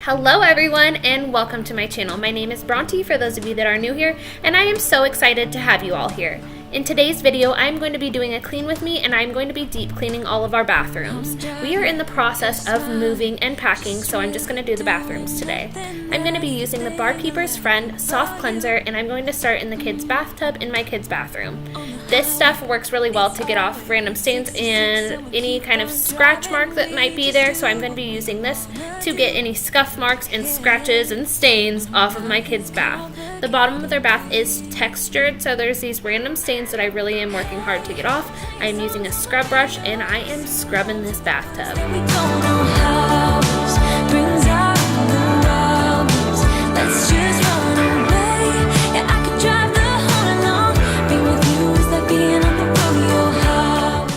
Hello everyone and welcome to my channel. My name is Bronte for those of you that are new here, and I am so excited to have you all here. In today's video, I'm going to be doing a clean with me and I'm going to be deep cleaning all of our bathrooms. We are in the process of moving and packing, so I'm just going to do the bathrooms today. I'm going to be using the Barkeeper's Friend Soft Cleanser, and I'm going to start in the kids' bathtub in my kids' bathroom. This stuff works really well to get off random stains and any kind of scratch mark that might be there, so I'm going to be using this to get any scuff marks and scratches and stains off of my kids' bath. The bottom of their bath is textured, so there's these random stains that I really am working hard to get off. I am using a scrub brush and I am scrubbing this bathtub.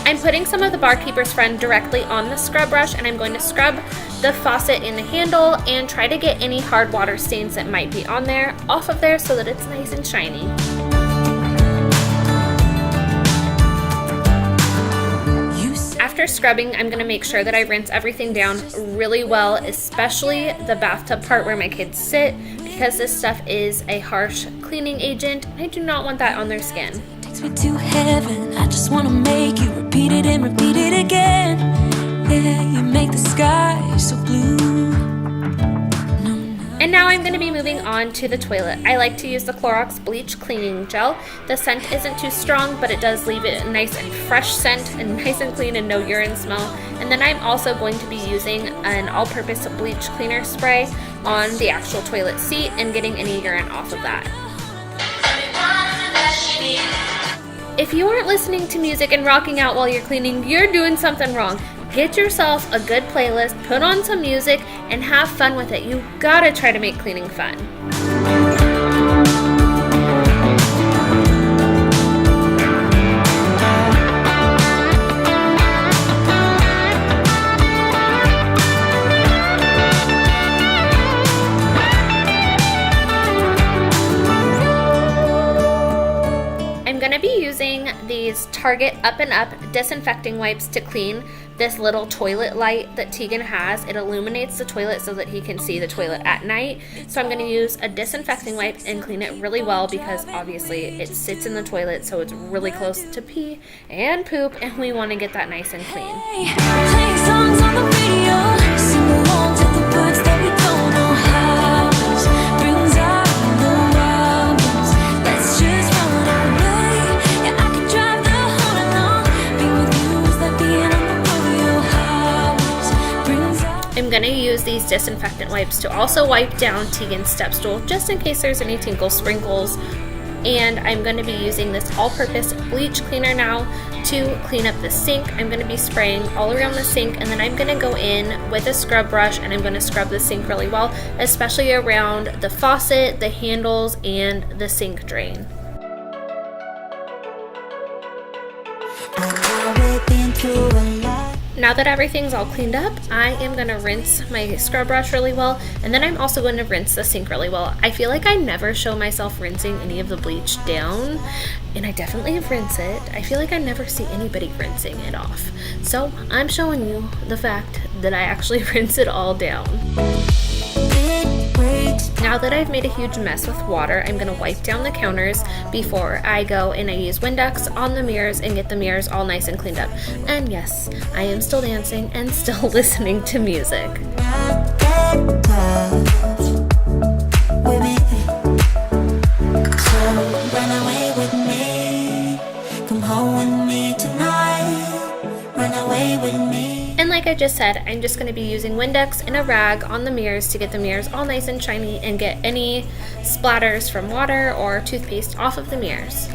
I'm putting some of the Barkeeper's Friend directly on the scrub brush, and I'm going to scrub the faucet in the handle and try to get any hard water stains that might be on there off of there so that it's nice and shiny. After scrubbing, I'm going to make sure that I rinse everything down really well, especially the bathtub part where my kids sit, because this stuff is a harsh cleaning agent. I do not want that on their skin. Takes me to heaven. I just want to make you repeat it and repeat it again. Yeah, you make the sky so blue. And now I'm going to be moving on to the toilet. I like to use the Clorox bleach cleaning gel. The scent isn't too strong, but it does leave it a nice and fresh scent and nice and clean and no urine smell. And then I'm also going to be using an all-purpose bleach cleaner spray on the actual toilet seat and getting any urine off of that. If you aren't listening to music and rocking out while you're cleaning, you're doing something wrong. Get yourself a good playlist, put on some music, and have fun with it. You gotta try to make cleaning fun. I'm going to be using these Target Up and Up disinfecting wipes to clean this little toilet light that Tegan has. It illuminates the toilet so that he can see the toilet at night. So I'm going to use a disinfecting wipe and clean it really well, because obviously it sits in the toilet, so it's really close to pee and poop, and we want to get that nice and clean. Playing songs on the radio, sing along to the words that we don't know how. Brings out the wildness. Let's just run away. Yeah, I could drive the whole night long. Be with you is like being on the rodeo house. Brings out. I'm going to use these disinfectant wipes to also wipe down Tegan's step stool, just in case there's any tinkle sprinkles. And I'm going to be using this all-purpose bleach cleaner now to clean up the sink. I'm going to be spraying all around the sink, and then I'm going to go in with a scrub brush and I'm going to scrub the sink really well, especially around the faucet, the handles, and the sink drain. Now that everything's all cleaned up, I am going to rinse my scrub brush really well, and then I'm also going to rinse the sink really well. I feel like I never show myself rinsing any of the bleach down, and I definitely rinse it. I feel like I never see anybody rinsing it off. So I'm showing you the fact that I actually rinse it all down. Now that I've made a huge mess with water, I'm going to wipe down the counters before I go and I use Windex on the mirrors and get the mirrors all nice and cleaned up. And yes, I am still dancing and still listening to music. And like I just said, I'm just going to be using Windex and a rag on the mirrors to get the mirrors all nice and shiny and get any splatters from water or toothpaste off of the mirrors.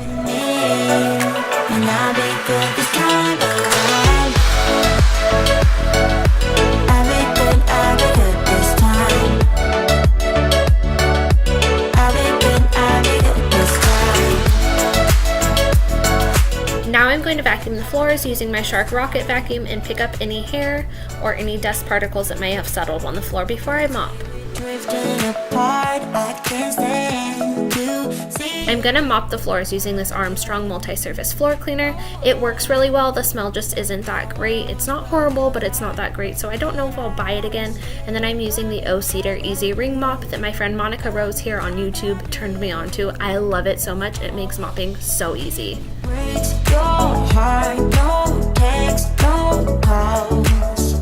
Now I'm going to vacuum the floors using my Shark Rocket vacuum and pick up any hair or any dust particles that may have settled on the floor before I mop. Drifting apart, I can't stand to see I'm gonna mop the floors using this Armstrong multi-surface floor cleaner. It works really well. The smell just isn't that great. It's not horrible, but it's not that great, so I don't know if I'll buy it again. And then I'm using the O-Cedar Easy Ring Mop that my friend Monica Rose here on YouTube turned me on to. I love it so much. It makes mopping so easy. Breaks your heart, no text, no calls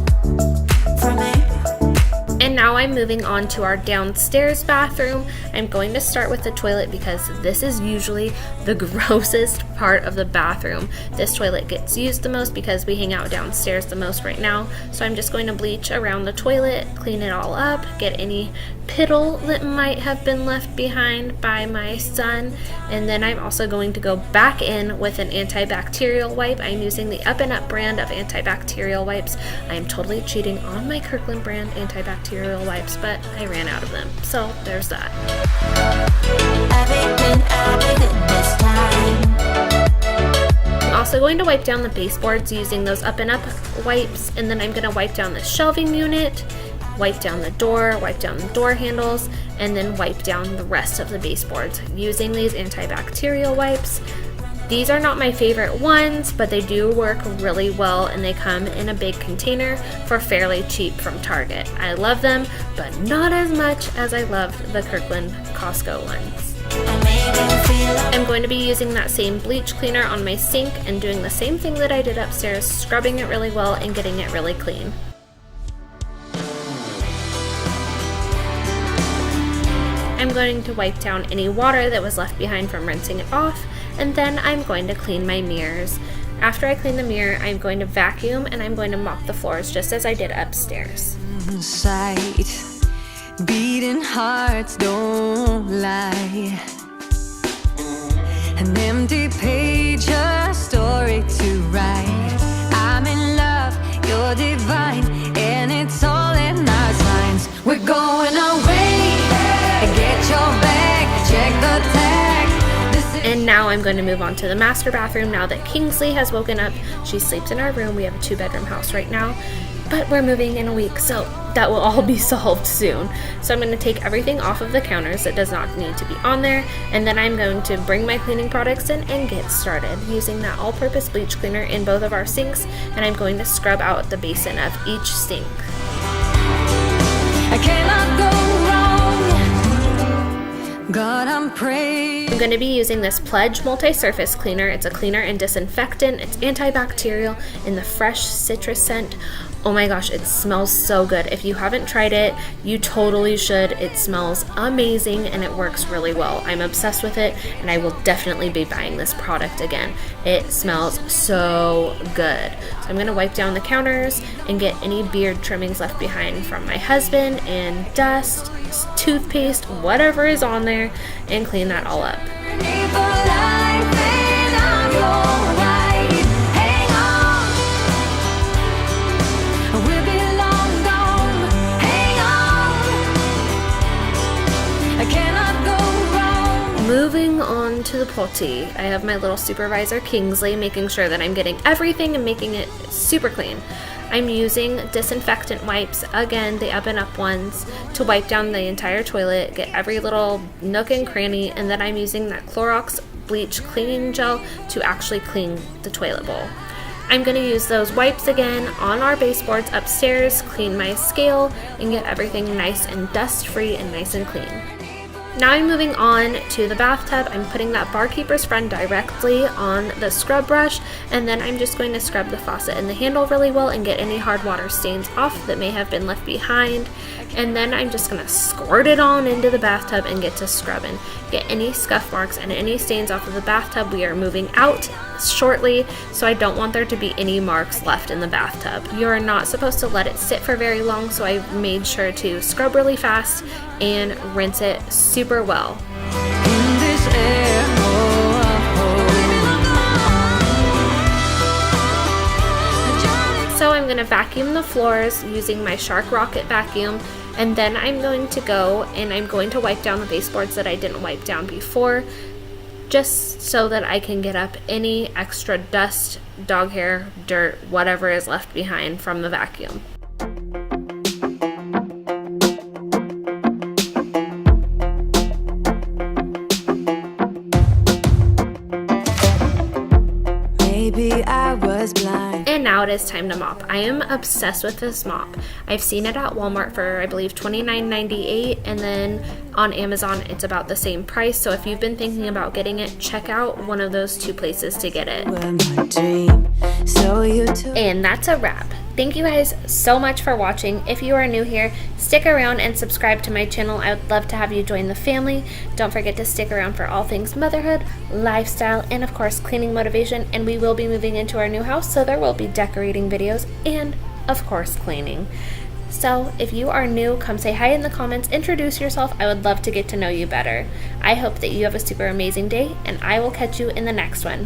from me. And now I'm moving on to our downstairs bathroom. I'm going to start with the toilet because this is usually the grossest part of the bathroom. This toilet gets used the most because we hang out downstairs the most right now. So I'm just going to bleach around the toilet, clean it all up, get any piddle that might have been left behind by my son. And then I'm also going to go back in with an antibacterial wipe. I'm using the Up and Up brand of antibacterial wipes. I am totally cheating on my Kirkland brand antibacterial wipes, but I ran out of them. So there's that. This time. I'm also going to wipe down the baseboards using those Up and Up wipes, and then I'm going to wipe down the shelving unit, wipe down the door, wipe down the door handles, and then wipe down the rest of the baseboards using these antibacterial wipes. These are not my favorite ones, but they do work really well, and they come in a big container for fairly cheap from Target. I love them, but not as much as I love the Kirkland Costco ones. I'm going to be using that same bleach cleaner on my sink and doing the same thing that I did upstairs, scrubbing it really well and getting it really clean. I'm going to wipe down any water that was left behind from rinsing it off, and then I'm going to clean my mirrors. After I clean the mirror, I'm going to vacuum and I'm going to mop the floors just as I did upstairs. Sight, beating hearts don't lie. An empty page, a story to write. I'm in love, you're divine, and it's all in our signs. We're going away. Get your bag, check the tag. This is And now I'm going to move on to the master bathroom now that Kingsley has woken up. She sleeps in our room. We have a 2-bedroom house right now, but we're moving in a week, so that will all be solved soon. So I'm going to take everything off of the counters that does not need to be on there, and then I'm going to bring my cleaning products in and get started using that all-purpose bleach cleaner in both of our sinks, and I'm going to scrub out the basin of each sink. I cannot go wrong. God, I'm praying. I'm going to be using this Pledge multi-surface cleaner. It's a cleaner and disinfectant. It's antibacterial in the fresh citrus scent. Oh my gosh, it smells so good. If you haven't tried it, you totally should. It smells amazing and it works really well. I'm obsessed with it and I will definitely be buying this product again. It smells so good. So I'm going to wipe down the counters and get any beard trimmings left behind from my husband and dust, toothpaste, whatever is on there, and clean that all up. Moving on to the potty, I have my little supervisor Kingsley making sure that I'm getting everything and making it super clean. I'm using disinfectant wipes, again the Up and Up ones, to wipe down the entire toilet, get every little nook and cranny, and then I'm using that Clorox bleach cleaning gel to actually clean the toilet bowl. I'm going to use those wipes again on our baseboards upstairs, clean my scale, and get everything nice and dust-free and nice and clean. Now I'm moving on to the bathtub. I'm putting that Barkeeper's Friend directly on the scrub brush, and then I'm just going to scrub the faucet and the handle really well and get any hard water stains off that may have been left behind. And then I'm just going to squirt it on into the bathtub and get to scrubbing. Get any scuff marks and any stains off of the bathtub. We are moving out shortly, so I don't want there to be any marks left in the bathtub. You're not supposed to let it sit for very long, so I made sure to scrub really fast and rinse it super well. In this air, So I'm going to vacuum the floors using my Shark Rocket vacuum, and then I'm going to go and I'm going to wipe down the baseboards that I didn't wipe down before, just so that I can get up any extra dust, dog hair, dirt, whatever is left behind from the vacuum. is time to mop. I am obsessed with this mop. I've seen it at Walmart for, I believe, $29.98, and then on Amazon it's about the same price. So if you've been thinking about getting it, check out one of those two places to get it. And that's a wrap. Thank you guys so much for watching. If you are new here, stick around and subscribe to my channel. I would love to have you join the family. Don't forget to stick around for all things motherhood, lifestyle, and of course cleaning motivation. And we will be moving into our new house, so there will be decorating videos and of course cleaning. So if you are new, come say hi in the comments, introduce yourself. I would love to get to know you better. I hope that you have a super amazing day, and I will catch you in the next one.